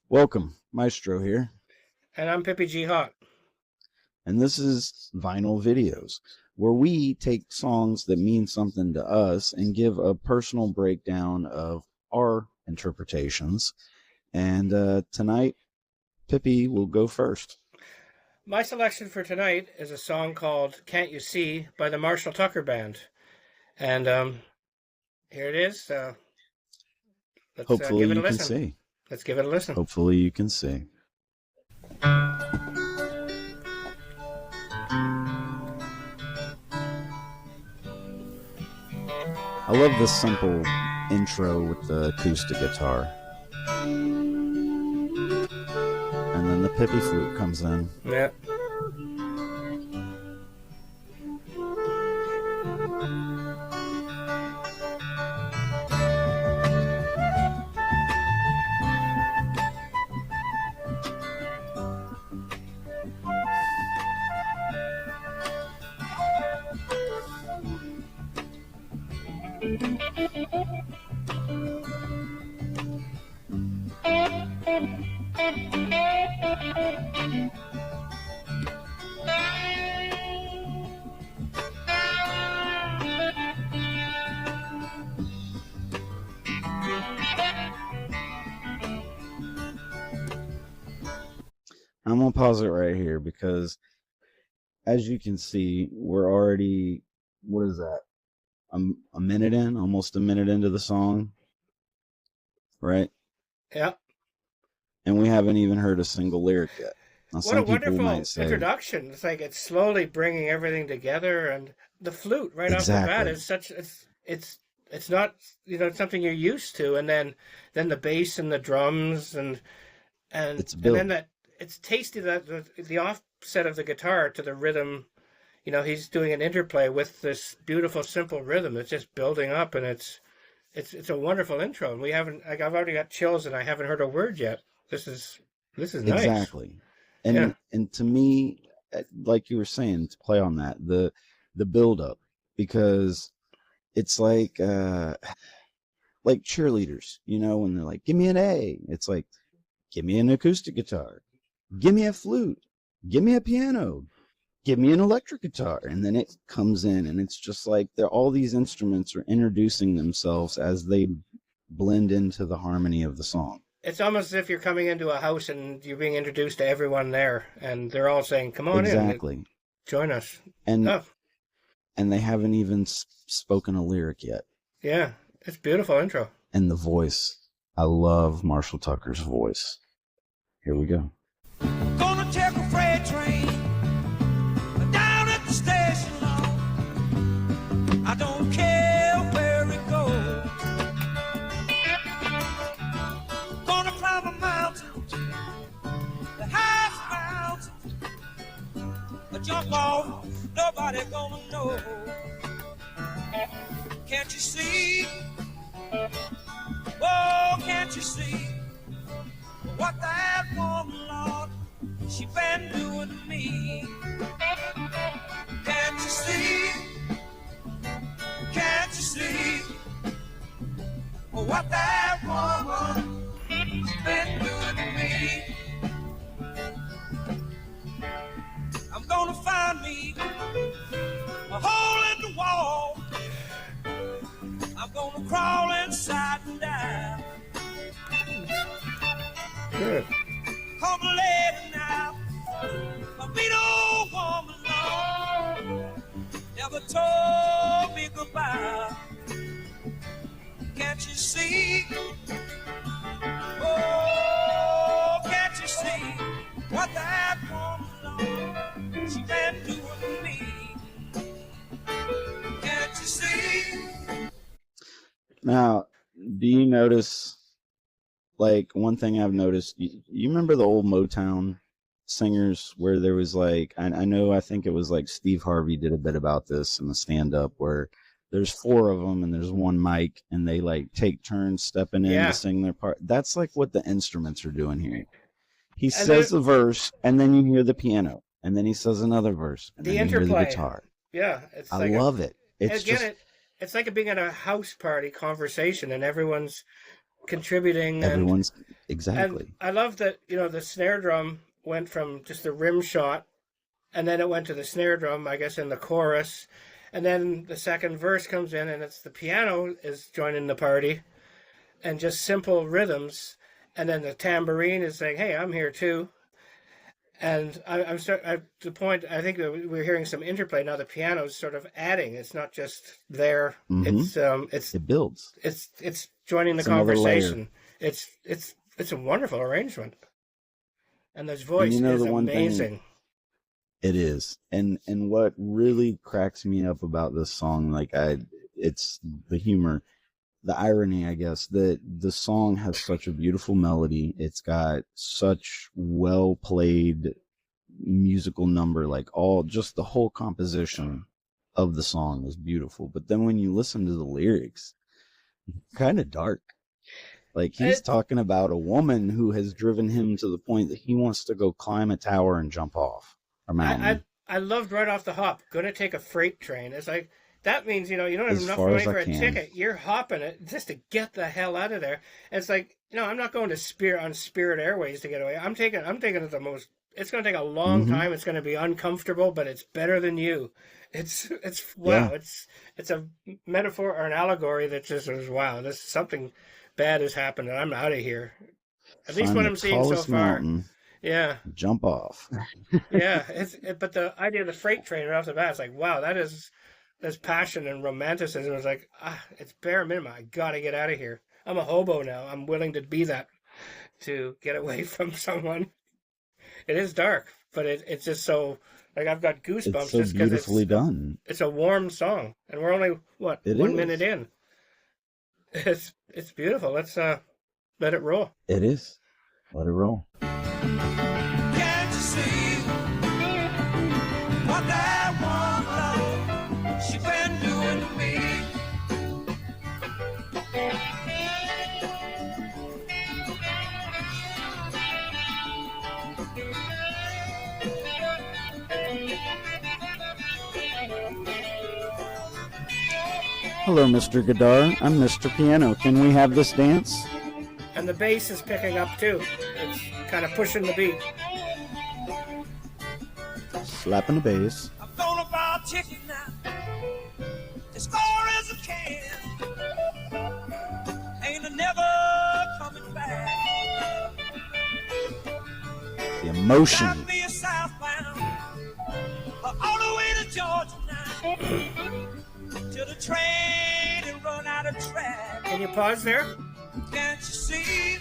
Welcome, Maestro here, And I'm Pipi G Hot. and this is Vinyl Videos, where we take songs that mean something to us and give a personal breakdown of our interpretations. And tonight, Pippy will go first. My selection for tonight is a song called Can't You See by the Marshall Tucker Band. And here it is. Let's Hopefully give it a you can listen. see. Let's give it a listen. Hopefully you can see. I love this simple intro with the acoustic guitar. And then the Pippy flute comes in. Yeah. I'm going to pause it right here because, as you can see, we're already, what is that? A minute in, almost a minute into the song, right? Yeah. And we haven't even heard a single lyric yet. Now, What a wonderful might say, introduction. It's like it's slowly bringing everything together, and the flute right off the bat is such it's not something you're used to, and then the bass and the drums and then that it's tasty, that the offset of the guitar to the rhythm. He's doing an interplay with this beautiful simple rhythm that's just building up, and it's a wonderful intro. And we haven't, like, I've already got chills, and I haven't heard a word yet. This is nice. Exactly. And to me, like you were saying, to play on that, the build up, because it's like cheerleaders, when they're like, give me an A, it's like, give me an acoustic guitar, give me a flute, give me a piano, give me an electric guitar. And then it comes in, and it's just like all these instruments are introducing themselves as they blend into the harmony of the song. It's almost as if you're coming into a house and you're being introduced to everyone there, and they're all saying, come on in, join us. And they haven't even spoken a lyric yet. Yeah, it's beautiful intro. And the voice, I love Marshall Tucker's voice. Here we go. Gonna take a freight train down at the station, Lord. I don't care where it goes. Gonna climb a mountain, the highest mountain. A jump off, nobody gonna know. Can't you see? Oh, can't you see what that woman, Lord, she been doing to me? Can't you see? Can't you see what that woman, she been doing to me? I'm gonna find me a hole in the wall. I'm gonna crawl inside and die. Good. Come lady now, a beat old woman, Lord, never told me goodbye. Can't you see? Oh, can't you see what that woman, Lord, she been doing to me? Can't you see? Now, do you notice, like, one thing I've noticed, you remember the old Motown singers where there was like, I think it was like Steve Harvey did a bit about this in the stand-up, where there's four of them and there's one mic and they like take turns stepping in to sing their part. That's like what the instruments are doing here. He says the verse, and then you hear the piano, and then he says another verse, and then you hear the guitar. Yeah, I love it. It's like being at a house party conversation, and everyone's contributing. Everyone's And exactly. I love that, the snare drum went from just a rim shot, and then it went to the snare drum, I guess, in the chorus. And then the second verse comes in, and it's the piano is joining the party, and just simple rhythms. And then the tambourine is saying, "Hey, I'm here too." And I'm at the point. I think that we're hearing some interplay now. The piano's sort of adding. It's not just there. It builds. It's joining the It's another conversation. It's a wonderful arrangement, and this voice And is the one amazing. thing, it is, and what really cracks me up about this song, it's the humor, the irony, I guess, that the song has such a beautiful melody. It's got such well played musical number, just the whole composition of the song is beautiful. But then when you listen to the lyrics, kind of dark. He's talking about a woman who has driven him to the point that he wants to go climb a tower and jump off a mountain. I loved right off the hop, gonna take a freight train. It's like, that means, you don't have As enough far money as I for a can. ticket. You're hopping it just to get the hell out of there. It's like, I'm not going to Spirit Airways to get away. I'm taking it the most. It's going to take a long time. It's going to be uncomfortable, but it's better than you. It's wow. Yeah. It's a metaphor or an allegory that just is, wow. This something bad has happened, and I'm out of here. At least Find what the I'm seeing so tallest far. mountain, Yeah. jump off. Yeah. But the idea of the freight train right off the bat, it's like, wow, there's passion and romanticism. It's like, it's bare minimum. I got to get out of here. I'm a hobo now. I'm willing to be that, to get away from someone. It is dark, but it's just so, I've got goosebumps. It's so just because beautifully done. It's a warm song, and we're only 1 minute in. It's beautiful. Let's let it roll. It is. Let it roll. Can't you see what that one love she been doing to me? Hello, Mr. Guitar. I'm Mr. Piano. Can we have this dance? And the bass is picking up too. It's kind of pushing the beat. Slapping the bass. I'm gonna buy a ticket now. The score is a can. Ain't a never coming back. The emotion. Got me a southbound, all the way to Georgia now. Till the train and run out of track. Can you pause there? Can't you see?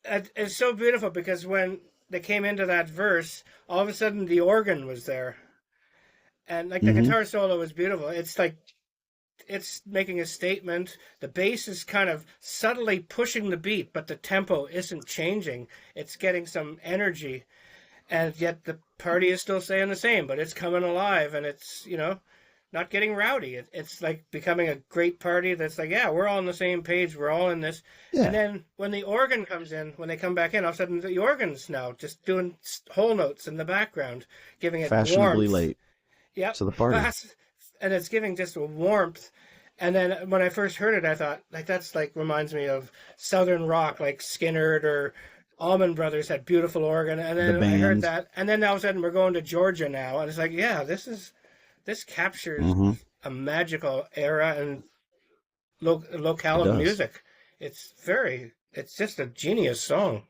It's so beautiful because when they came into that verse, all of a sudden the organ was there. And the guitar solo was beautiful. It's like, it's making a statement. The bass is kind of subtly pushing the beat, but the tempo isn't changing. It's getting some energy. And yet the party is still staying the same, but it's coming alive, and it's, not getting rowdy. It's like becoming a great party that's like, yeah, we're all on the same page. We're all in this. Yeah. And then when the organ comes in, when they come back in, all of a sudden the organ's now just doing whole notes in the background, giving it fashionably warmth. Late. Yep. To the party. And it's giving just a warmth. And then when I first heard it, I thought, that's reminds me of Southern rock, like Skinner or Allman Brothers had beautiful organ. And then I heard that. And then all of a sudden we're going to Georgia now. And it's like, yeah, this captures a magical era and locale of music. It's just a genius song.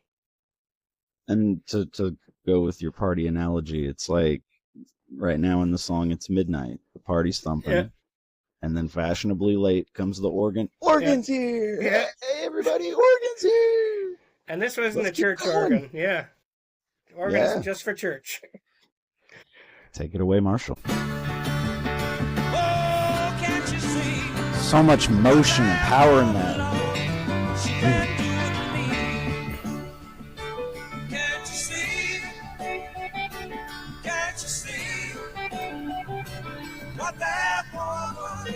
And to go with your party analogy, it's like right now in the song, it's midnight. The party's thumping. Yeah. And then fashionably late comes the organ. Organ's here! Yeah. Hey, everybody, organ's here! And this wasn't a church organ. Yeah. Organ isn't just for church. Take it away, Marshall. Oh, can't you see? So much motion and power in that. Can't you see? Can't you see what that woman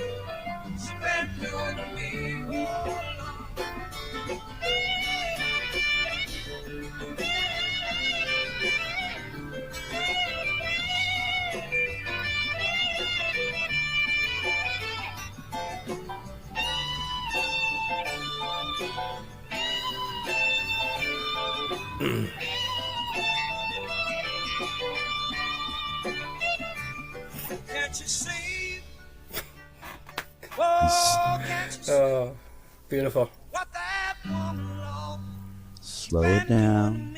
she been doing to me? Can't you see? Oh, can't you see? Oh, beautiful. What that woman lost? Slow it down.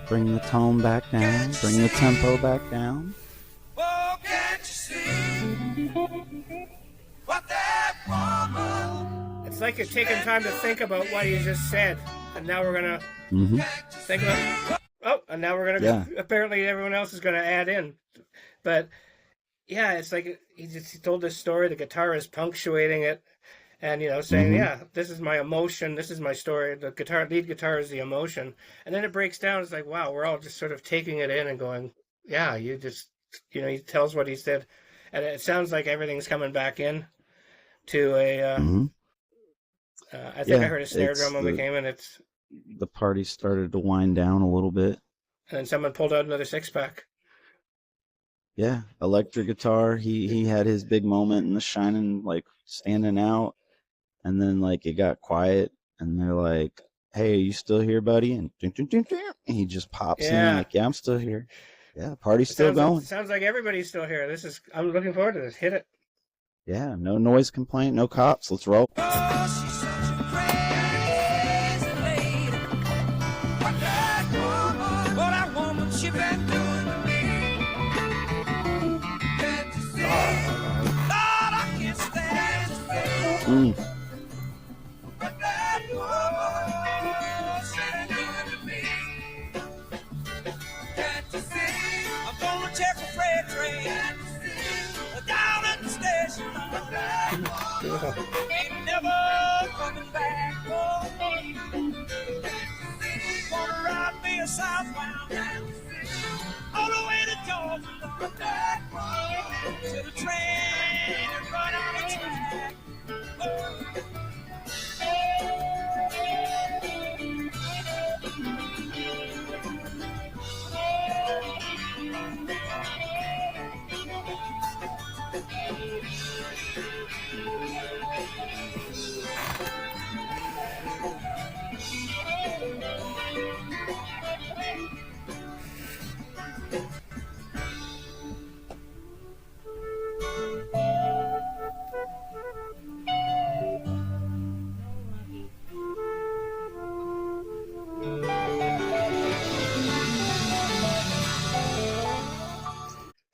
Bring the tone back down. Bring the tempo back down. Oh, can't you see? What that woman? It's like you're taking time to think about what you just said, and now we're gonna think about. Oh, and now we're gonna. Yeah. Apparently, everyone else is gonna add in, but yeah, it's like he told this story. The guitar is punctuating it, and saying, "Yeah, this is my emotion. This is my story." The lead guitar is the emotion, and then it breaks down. It's like, wow, we're all just sort of taking it in and going, "Yeah, you just." He tells what he said, and it sounds like everything's coming back in to a. I think I heard a snare drum when we came in. The party started to wind down a little bit, and then someone pulled out another 6-pack. Yeah, electric guitar. He had his big moment in the Shining, like standing out, and then like it got quiet, and they're like, "Hey, are you still here, buddy?" And he just pops in like, "Yeah, I'm still here." Yeah, party's still going. Sounds like everybody's still here. I'm looking forward to this. Hit it. Yeah, no noise complaint, no cops. Let's roll. Oh, she's such a crazy lady. What that woman, she been doing to me. Can't you see? Lord, I can't stand it. What that woman, she been doing to me. Can't you see? I'm gonna check a freight train down at the station. Ain't never coming back. Oh, gonna ride me a southbound all the way to Georgia. To the train and run on the track.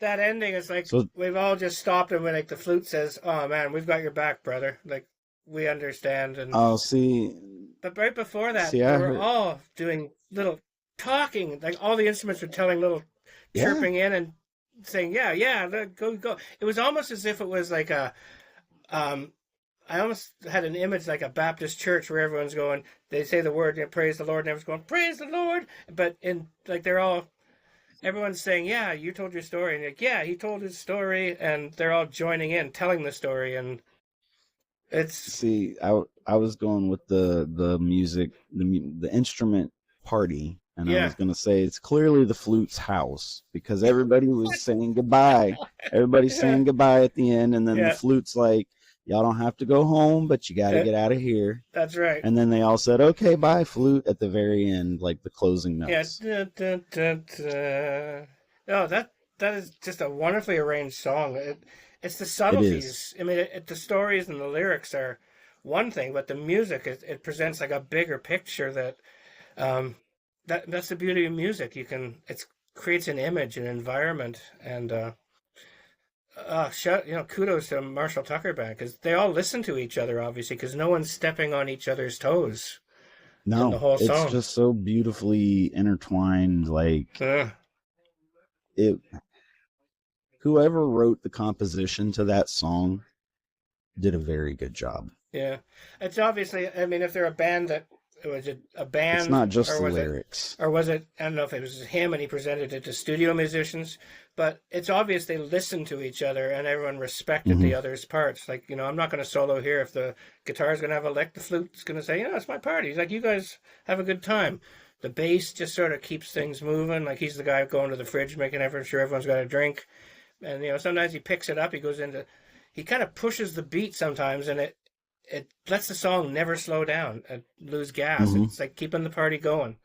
That ending is like we've all just stopped and when like the flute says, "Oh man, we've got your back, brother. Like we understand." And but right before that, they were all doing little talking. Like all the instruments were telling little chirping in and saying, "Yeah, go." It was almost as if it was like a. I almost had an image like a Baptist church where everyone's going. They say the word, "Praise the Lord," and everyone's going, "Praise the Lord," but in like they're all. Everyone's saying, "Yeah, you told your story," and like, "Yeah, he told his story," and they're all joining in, telling the story, and it's. See, I was going with the music, the instrument party, and I was gonna say it's clearly the flute's house because everybody was saying goodbye. Everybody's saying goodbye at the end, and then the flute's like, "Y'all don't have to go home, but you got to get out of here." That's right. And then they all said, "Okay, bye, flute," at the very end, like the closing notes. Yeah. No, that is just a wonderfully arranged song. It's the subtleties. I mean, the stories and the lyrics are one thing, but the music it presents like a bigger picture that's the beauty of music. It creates an image, an environment, and. Kudos to Marshall Tucker Band because they all listen to each other, obviously, because no one's stepping on each other's toes. No, in the whole song. It's just so beautifully intertwined. Like whoever wrote the composition to that song did a very good job. Yeah, it's obviously. I mean, if they're a band that. Was it a band? It's not just the lyrics. Or was it, I don't know if it was him and he presented it to studio musicians, but it's obvious they listened to each other and everyone respected the other's parts. Like, I'm not going to solo here if the guitar's going to have a lick, the flute's going to say, it's my party. He's like, you guys have a good time. The bass just sort of keeps things moving. Like he's the guy going to the fridge, making sure everyone's got a drink. And, sometimes he picks it up, he kind of pushes the beat sometimes and it lets the song never slow down and lose gas. Mm-hmm. It's like keeping the party going,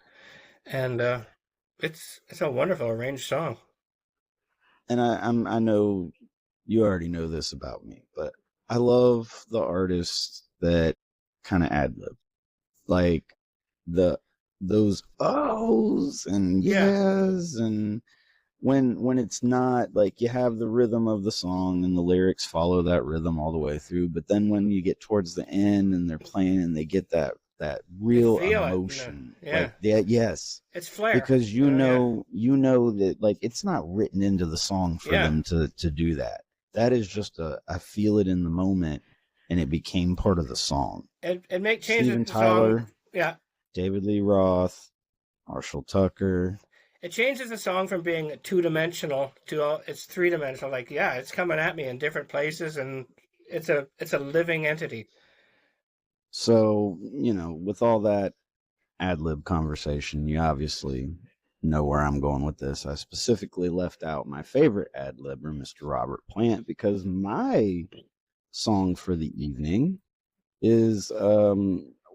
and it's a wonderful arranged song. And I know you already know this about me, but I love the artists that kind of ad lib, like those ohs and yes, and when it's not like you have the rhythm of the song and the lyrics follow that rhythm all the way through, but then when you get towards the end and they're playing and they get that real emotion, like that, yes, it's flair, because you know that like it's not written into the song for them to do that. That is just I feel it in the moment, and it became part of the song. It make changes. Steven Tyler, song, David Lee Roth, Marshall Tucker. It changes the song from being 2-dimensional to it's 3-dimensional. Like, it's coming at me in different places, and it's a living entity. So, with all that ad-lib conversation, you obviously know where I'm going with this. I specifically left out my favorite ad-libber, Mr. Robert Plant, because my song for the evening is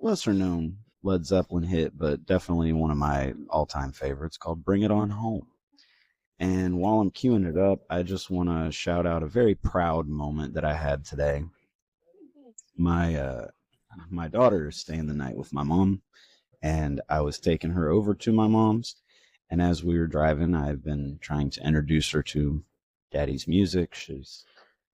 lesser known Led Zeppelin hit, but definitely one of my all-time favorites, called Bring It On Home. And while I'm queuing it up, I just want to shout out a very proud moment that I had today. My daughter is staying the night with my mom, and I was taking her over to my mom's. And as we were driving, I've been trying to introduce her to Daddy's music. She's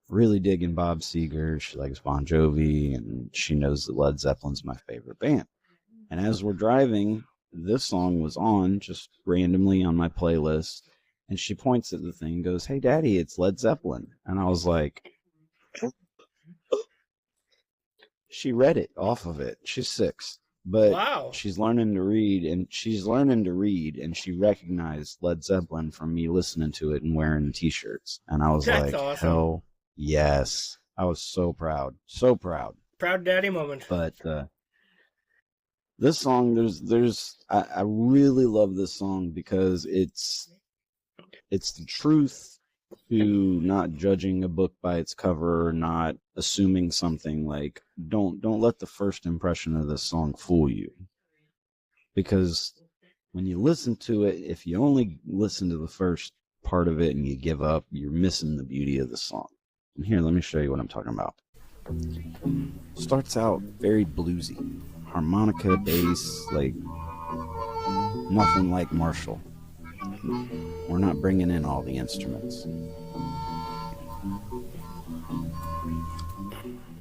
really digging Bob Seger. She likes Bon Jovi, and she knows that Led Zeppelin's my favorite band. And as we're driving, this song was on just randomly on my playlist. And she points at the thing and goes, "Hey, Daddy, it's Led Zeppelin." And I was like, she read it off of it. She's 6, but she's learning to read, and she recognized Led Zeppelin from me listening to it and wearing T-shirts. And I was like, awesome. Hell yes. I was so proud. So proud. Proud daddy moment. But this song, I really love this song because it's the truth to not judging a book by its cover, or not assuming something. Like, don't let the first impression of this song fool you, because when you listen to it, if you only listen to the first part of it and you give up, you're missing the beauty of the song. And here, let me show you what I'm talking about. Starts out very bluesy, harmonica, bass, like nothing like Marshall. We're not bringing in all the instruments.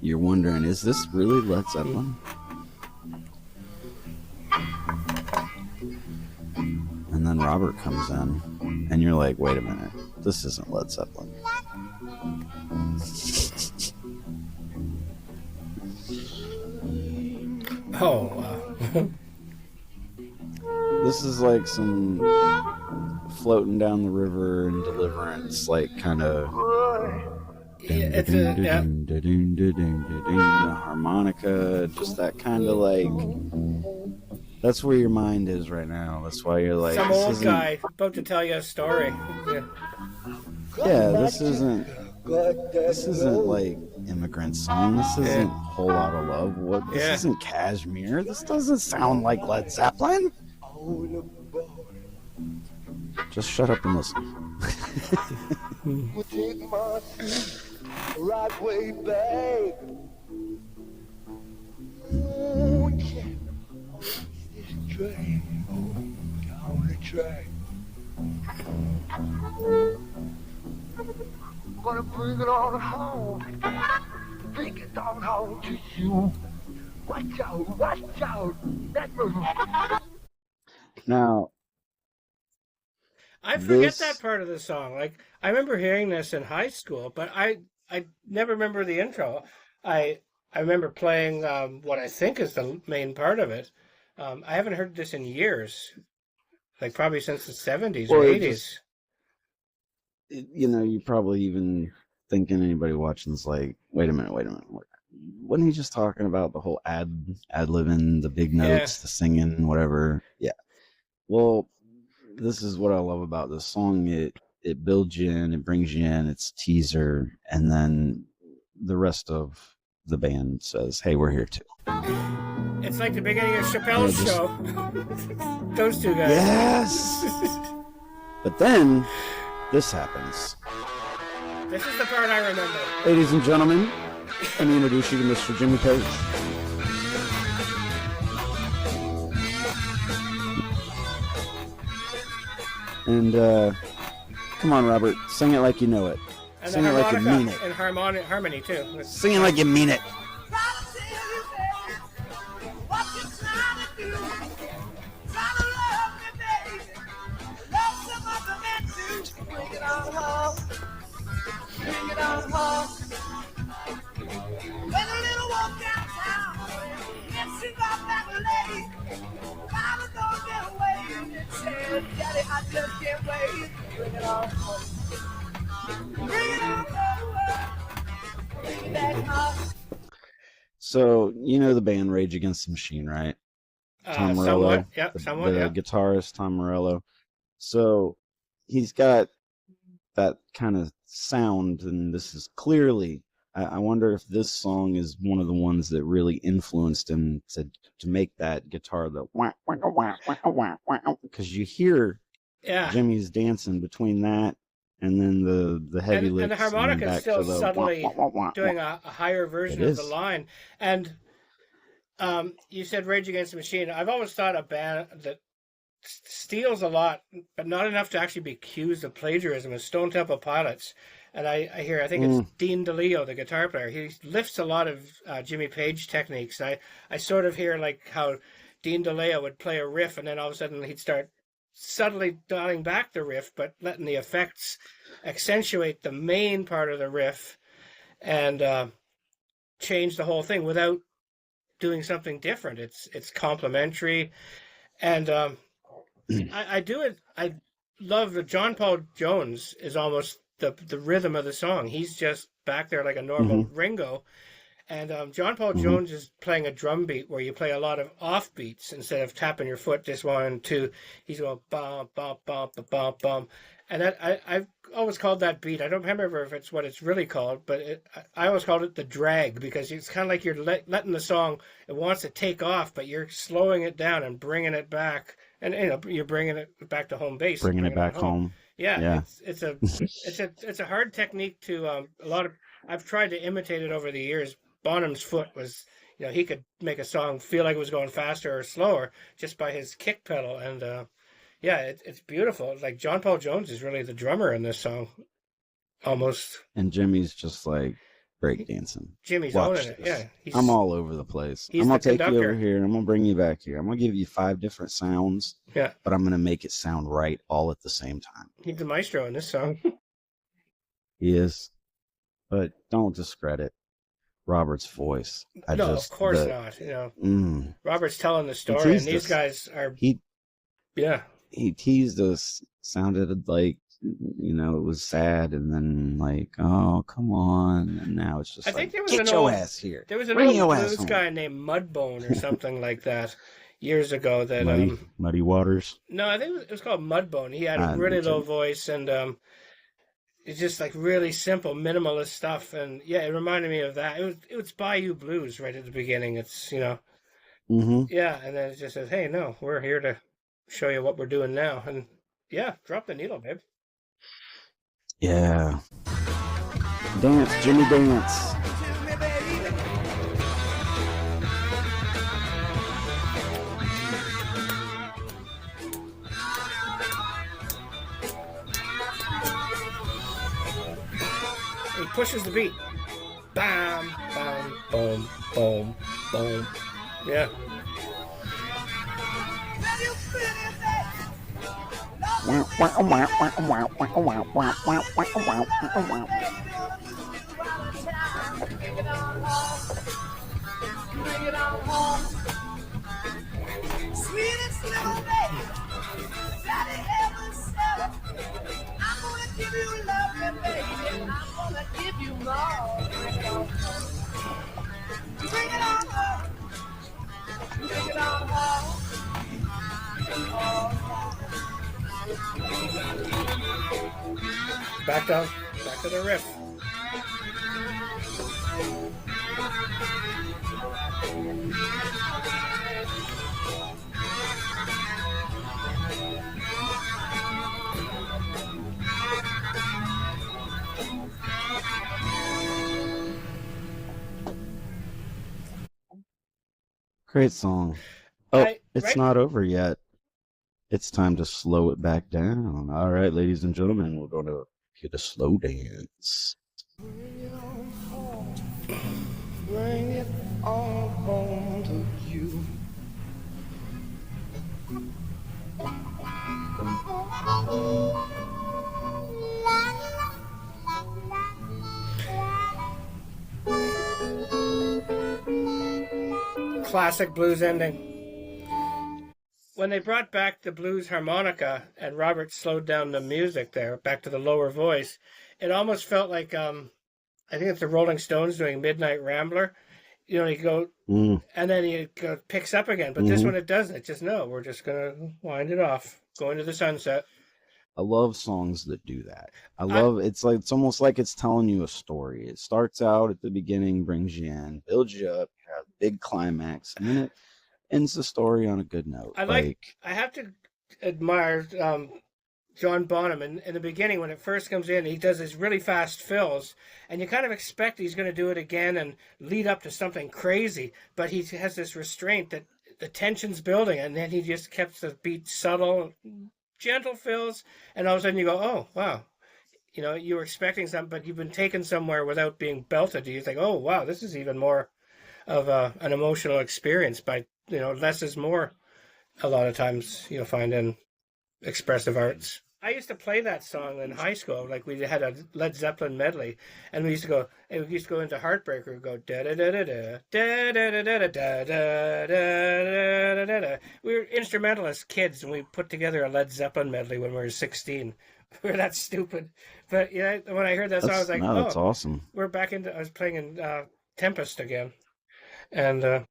You're wondering, is this really Led Zeppelin? And then Robert comes in, and you're like, wait a minute, this isn't Led Zeppelin. Oh, wow. This is like some floating down the river and Deliverance, like kind of. It's the harmonica, just that kind of like. That's where your mind is right now. That's why you're like. Some old guy about to tell you a story. Yeah, this isn't like Immigrant Song. This isn't Whole Lotta Love. This isn't Kashmir. This doesn't sound like Led Zeppelin. Just shut up and listen. We'll take my right way back. Oh, yeah. This train down the track. I'm gonna bring it on home. Bring it on home to you. Watch out. That was... Now, I forget that part of the song. Like, I remember hearing this in high school, but I never remember the intro. I remember playing what I think is the main part of it. I haven't heard this in years, like probably since the 70s or 80s. You're probably even thinking, anybody watching is like, wait a minute. Wasn't he just talking about the whole ad-libbing, the big notes, the singing, whatever? Yeah. Well, this is what I love about this song. It builds you in, it brings you in, it's a teaser, and then the rest of the band says, "Hey, we're here too." It's like the beginning of Chappelle's show. Those two guys. Yes. But then this happens. This is the part I remember. Ladies and gentlemen, let me introduce you to Mr. Jimmy Page. And come on, Robert, sing it like you know it. And sing it like you mean it. And harmony too. Sing it like you mean it. So, you know the band Rage Against the Machine, right? Tom Morello. Yeah, the yeah. guitarist, Tom Morello. So, he's got that kind of sound, and this is clearly, I wonder if this song is one of the ones that really influenced him to make that guitar, the wah, wah, wah, wah, wah, wah, because you hear Jimmy's dancing between that and then the heavy licks. And the harmonica is still suddenly doing a higher version of the line. And you said Rage Against the Machine. I've always thought a band that steals a lot, but not enough to actually be accused of plagiarism is Stone Temple Pilots. And I think it's Dean DeLeo, the guitar player. He lifts a lot of Jimmy Page techniques. I sort of hear like how Dean DeLeo would play a riff and then all of a sudden he'd start subtly dialing back the riff, but letting the effects accentuate the main part of the riff and change the whole thing without doing something different. It's complementary. And I love that John Paul Jones is almost the rhythm of the song. He's just back there like a normal Ringo. And John Paul Jones is playing a drum beat where you play a lot of off beats instead of tapping your foot just 1, 2. He's going bum, bum, bum, bum, bum. And that I've always called that beat. I don't remember if it's what it's really called, but I always called it the drag because it's kind of like you're letting the song, it wants to take off, but you're slowing it down and bringing it back. And you're bringing it back to home base. Bringing it back home. Yeah. It's a hard technique to a lot of. I've tried to imitate it over the years. Bonham's foot was, he could make a song feel like it was going faster or slower just by his kick pedal, and it's beautiful. It's like John Paul Jones is really the drummer in this song, almost. And Jimmy's just like breakdancing. Jimmy's owning it. Yeah, I'm all over the place. I'm gonna take you over here, and I'm gonna bring you back here. I'm gonna give you 5 different sounds. Yeah, but I'm gonna make it sound right all at the same time. He's the maestro in this song. He is, but don't discredit Robert's voice. Of course not. Robert's telling the story, and these guys are. He teased us. Sounded like it was sad, and then like, oh come on, and now it's just think there was get your ass here. There was an old blues guy named Mudbone or something like that years ago. That Muddy Waters. No, I think it was called Mudbone. He had a really low voice, and it's just like really simple, minimalist stuff, and it reminded me of that. It was Bayou Blues right at the beginning. It's and then it just says, "Hey, no, we're here to show you what we're doing now," and drop the needle, babe. Yeah, dance, Jimmy, dance. He pushes the beat. Bam, bam, boom, boom, boom. Yeah. Sweetest little baby, Daddy ever said, I'm gonna give you love, baby. I'm gonna give you more. Bring it on home. Bring it on home. Back to the riff. Great song. Oh, it's right. not over yet. It's time to slow it back down. All right, ladies and gentlemen, we're going to get a slow dance. Bring it on home. Bring it all home to you. Classic blues ending. When they brought back the blues harmonica and Robert slowed down the music there, back to the lower voice, it almost felt like I think it's the Rolling Stones doing Midnight Rambler. You know, you go and then it picks up again. But this one it doesn't. It just no, we're just gonna wind it off, go into the sunset. I love songs that do that. I love it's almost like it's telling you a story. It starts out at the beginning, brings you in, builds you up, you have a big climax, and then it ends the story on a good note. I have to admire John Bonham in the beginning when it first comes in. He does his really fast fills, and you kind of expect he's going to do it again and lead up to something crazy, but he has this restraint that the tension's building, and then he just kept the beat subtle, gentle fills, and all of a sudden you go, oh, wow. You know, you were expecting something, but you've been taken somewhere without being belted. You think, oh, wow, this is even more of an emotional experience. By, you know, less is more a lot of times you'll find in expressive arts. I used to play that song in high school. Like we had a Led Zeppelin medley, and we used to go into Heartbreaker and go da da da da da da da da da da da da da. We were instrumentalists kids, and we put together a Led Zeppelin medley when we were 16. We were that stupid, but yeah, when I heard that song, I was like, "Oh, that's awesome." We're back into. I was playing in Tempest again, and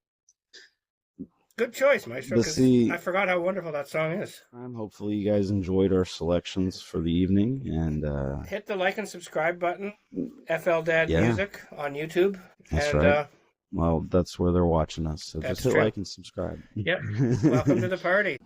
good choice, Maestro, because I forgot how wonderful that song is. Hopefully you guys enjoyed our selections for the evening, and hit the like and subscribe button, FL Dad Music on YouTube. That's right. Well, that's where they're watching us, so just hit like and subscribe. Yep. Welcome to the party.